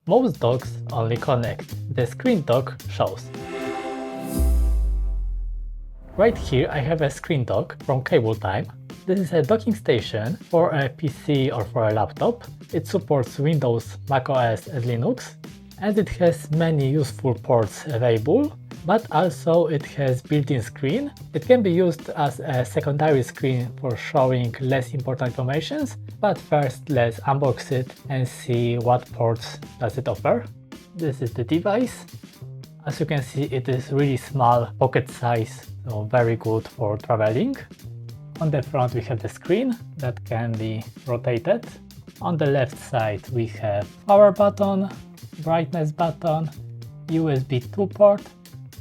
Most docks only connect. The ScreenDock shows. Right here I have a ScreenDock from CABLETIME. This is a docking station for a PC or for a laptop. It supports Windows, macOS and Linux, and it has many useful ports available, but also it has built-in screen. It can be used as a secondary screen for showing less important information, but first let's unbox it and see what ports does it offer. This is the device. As you can see, it is really small, pocket size, so very good for traveling. On the front we have the screen that can be rotated. On the left side we have power button, brightness button, USB 2 port,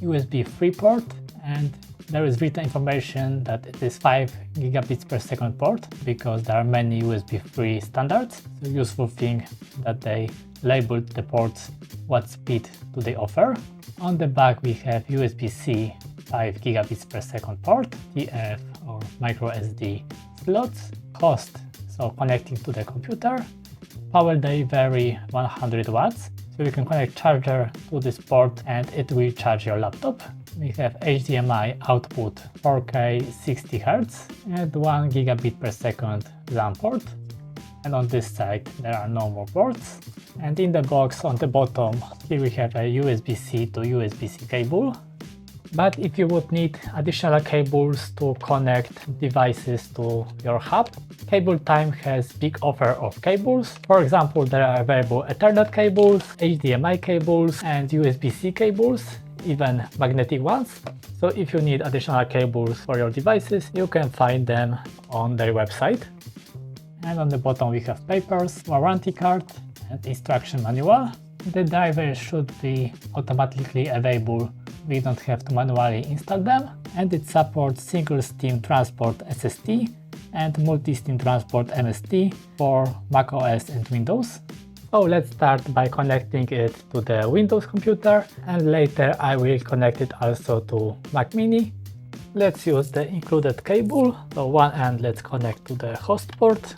USB 3 port, and there is written information that it is 5 gigabits per second port because there are many USB 3 standards. So useful thing that they labeled the ports what speed do they offer. On the back we have USB-C 5 gigabits per second port, TF or micro SD slots, host, so connecting to the computer, power delivery 100 watts. So you can connect charger to this port and it will charge your laptop. We have HDMI output 4K 60 Hz and 1 gigabit per second LAN port. And on this side there are no more ports. And in the box on the bottom here we have a USB-C to USB-C cable. But if you would need additional cables to connect devices to your hub, CABLETIME has big offer of cables. For example, there are available Ethernet cables, HDMI cables and USB-C cables, even magnetic ones. So if you need additional cables for your devices, you can find them on their website. And on the bottom we have papers, warranty card and instruction manual. The drivers should be automatically available. We don't have to manually install them, and it supports single STEAM transport SST and multi-STEAM transport MST for macOS and Windows. So let's start by connecting it to the Windows computer, and later I will connect it also to Mac Mini. Let's use the included cable. So one end let's connect to the host port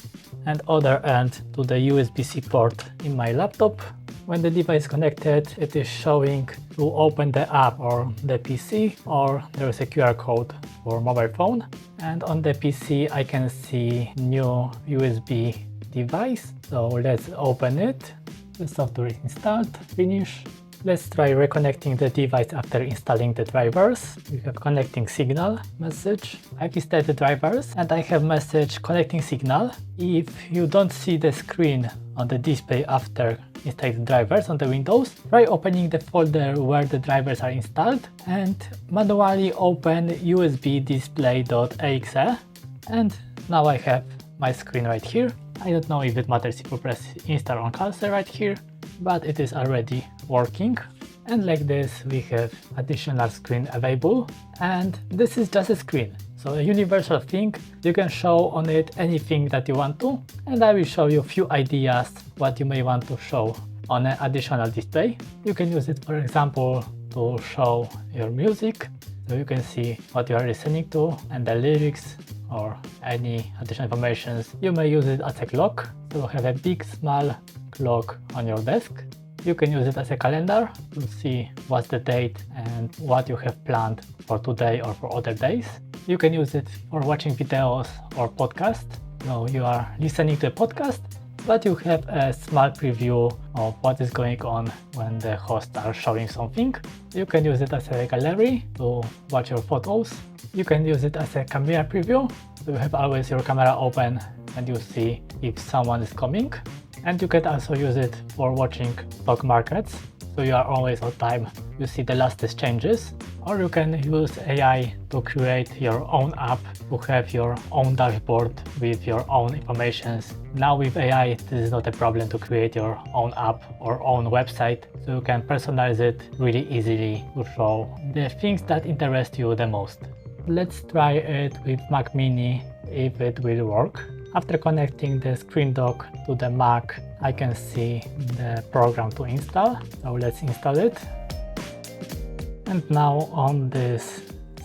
and other end to the USB-C port in my laptop. When the device is connected, it is showing to open the app or the PC, or there is a QR code for mobile phone. And on the PC I can see new USB device. So let's open it. The software is installed, finish. Let's try reconnecting the device after installing the drivers. We have connecting signal message. I've installed the drivers and I have message connecting signal. If you don't see the screen on the display after installing the drivers on the Windows, try opening the folder where the drivers are installed and manually open USB display.exe. And now I have my screen right here. I don't know if it matters if you press install on cursor right here, but it is already working. And like this we have additional screen available, and this is just a screen, so a universal thing. You can show on it anything that you want to, and I will show you a few ideas what you may want to show on an additional display. You can use it, for example, to show your music, so you can see what you are listening to and the lyrics or any additional information. You may use it as a clock, so have a big small clock on your desk. You can use it as a calendar to see what's the date and what you have planned for today or for other days. You can use it for watching videos or podcasts. So you are listening to a podcast, but you have a small preview of what is going on when the hosts are showing something. You can use it as a gallery to watch your photos. You can use it as a camera preview, so you have always your camera open and you see if someone is coming. And you can also use it for watching stock markets, so you are always on time, you see the latest changes. Or you can use AI to create your own app to have your own dashboard with your own information. Now with AI this is not a problem to create your own app or own website, so you can personalize it really easily to show the things that interest you the most. Let's try it with Mac Mini if it will work. After connecting the ScreenDock to the Mac, I can see the program to install, so let's install it. And now on this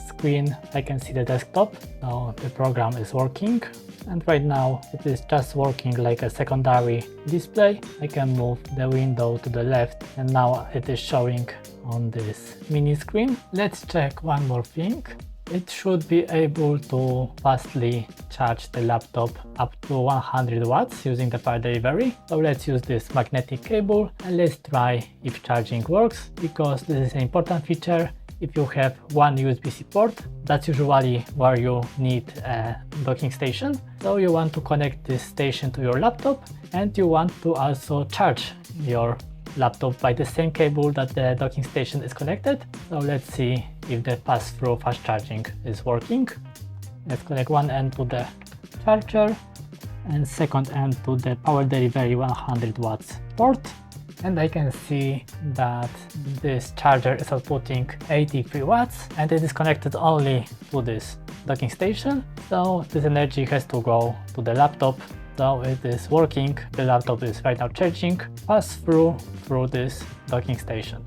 screen I can see the desktop, so the program is working. and right now it is just working like a secondary display. I can move the window to the left and now it is showing on this mini screen. Let's check one more thing. It should be able to fastly charge the laptop up to 100 watts using the power delivery. So let's use this magnetic cable and let's try if charging works, because this is an important feature. If you have one USB-C port, that's usually where you need a docking station. So you want to connect this station to your laptop and you want to also charge your laptop by the same cable that the docking station is connected. So let's see if the pass-through fast charging is working. Let's connect one end to the charger and second end to the power delivery 100 watts port. And I can see that this charger is outputting 83 watts and it is connected only to this docking station. So this energy has to go to the laptop. So it is working, the laptop is right now charging, pass through this docking station.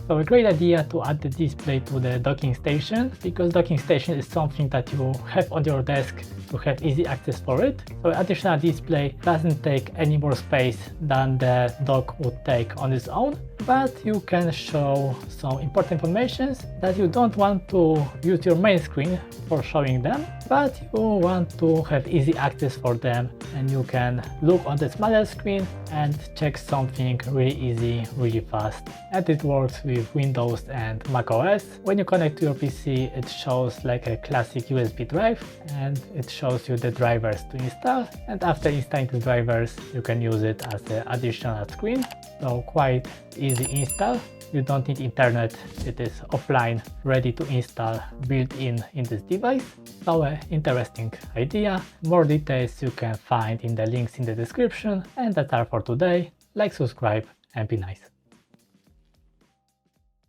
So a great idea to add the display to the docking station, because docking station is something that you have on your desk to have easy access for it. So additional display doesn't take any more space than the dock would take on its own, but you can show some important information that you don't want to use your main screen for showing them, but you want to have easy access for them, and you can look on the smaller screen and check something really easy, really fast. And it works with Windows and macOS. When you connect to your PC, it shows like a classic USB drive and it shows you the drivers to install, and after installing the drivers you can use it as an additional screen. So quite easy install. You don't need internet, it is offline, ready to install, built-in this device. So interesting idea. More details you can find in the links in the description, and that's all for today. Like, subscribe and be nice.